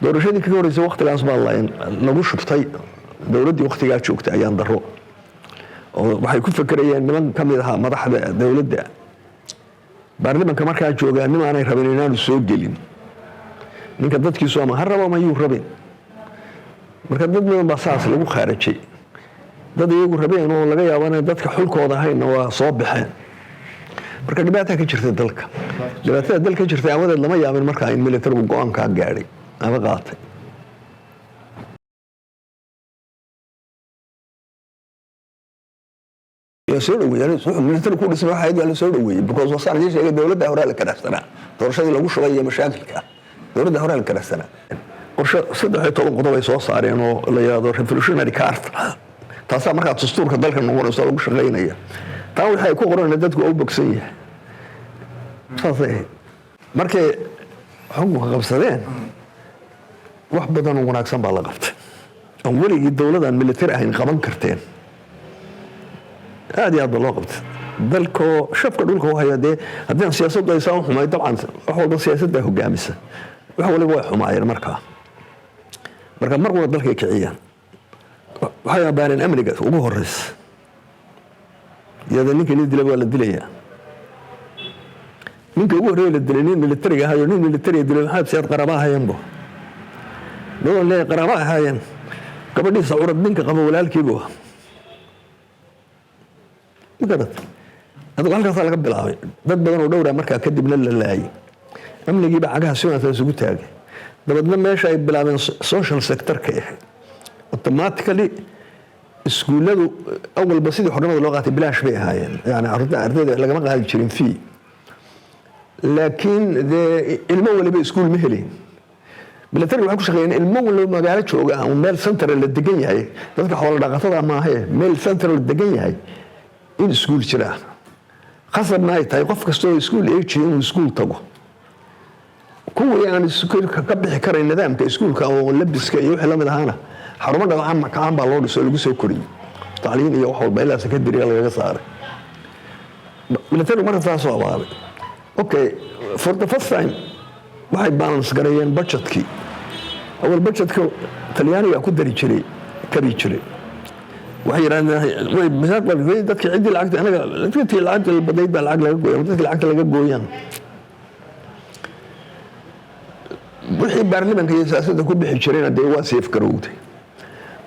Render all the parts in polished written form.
doorashadii kaga horeysay waqtigaas baa lagu shubtay dowladdii waqtigaa joogtay ayaan daro oo waxay ku fakerayeen niman ka mid ahaa madaxda dowladda baarlamaanka markaa joogaa nin aanay rabin inaanu soo gelin ninka dadkiisu ama ha rabo ama yuu rabin marka dad badan baa saas lagu khaarajay dad iyagu rabeen oo laga yaabo inay dadka xulkooda ahayna waa soo baxeen marka dhibaato ka jirta dalka dhibaatada dalka jirta awadeed lama yaabin marka in militarigu go'aan ka gaadhay ama qaatay soo dhaweeyay military ku dhisay waxa ay soo dhaweeyay because wasaar jeeshayga dawladda hore la karaasana doorashadii lagu shubay iyo mashaakilka dawladda hore la karaasana qorshe 13 qodob ay soo saareen oo la yiraahdo revolutionary card taasa marka dastuurka dalka noqonayso lagu shaqeynaya taa waxay ku qoran dadku oo bogsan yahay saasay markay xukunka qabsadeen wax badan oo wanaagsan baa la qabtay oo weligii dawladdan military ahayn qaban karteen aad iyo aad loo qabtay dalka shafka dhulka oo hayade haddii siyaasadda ay soo xumay dabcan wax walba siyaasadda hogaamisa wax waliba way xumaayeen marka markuu dalka kiciyaan waxay abaaneen amniga ugu horeeyay iyada ninka dilay waa la dilayaa ninka ugu horeeyay la dilay militariga ahayo nin military dilay waxa siyad qaraba ahayanbo loo leeyahay qaraba ahayan gabadhiisa urad ninka qabo walaalkiigo مقدرت هذا halkaas laga bilaabay dad badan oo dhowra markaa kadibna la laayay amnigii baa cagaha soo isugu taagay dabadna meesha ay bilaabeen social sector ka yahay automatically iskuuladu awal basidii xornimada loo qaatay bilaash bay ahaayeen yani ardayda laga ma qaadi jirin fee laakiin ilmo waliba iskuul ma helin military waxa ku shaqeeyeen ilmo waliba magaalo jooga oo meel center la degan yahay dadka xoolo dhaqatada ma aha meel center la degan yahay in iskuul jira qasabna ay tahay qof kasta oo iskuul ay jeeyo iskuul tago kuwa aan iskuulka ka bixi karay nidaamka iskuulka oo labiska iyo wixii la mid ahana xarumo dhaqan macaan baa loo dhiso lagu soo koriyay tacliin iyo wax walba ilaa secondary laga saaray military marka taas oo abaabay okay for the first time waxay balance gareeyeen budgetkii awal budgetka talyaaniga ku dari jiray kari jiray waxay yiraahdeen way misaaqal dadka cidii lacagta anaga dadka lacagta baday baa lacag laga gooyay dadka lacagta laga gooyaan wixii baarlamaanka iyo siyaasadda ku bixi jireen hadee waa safe garowday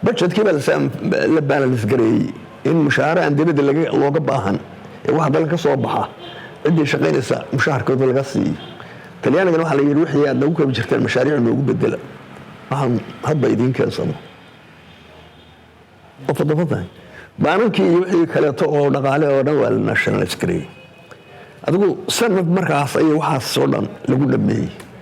budgetkii baa la balance gareeyay in mushaharaan dibadda looga baahan ee wax dalka soo baxa cidii shaqeynaysa mushaharkooda laga siiyo talyaaniga waxa la yiri wixii aad ugu koobi jirteen mashaariic loogu bedela waxaan hadba idin keensano وفضفضها بانكي وحي كلاتو oo dhaqaale oo dhan waa national security adigu sanad markaas ay waxa soo dhan lagu dhameeyay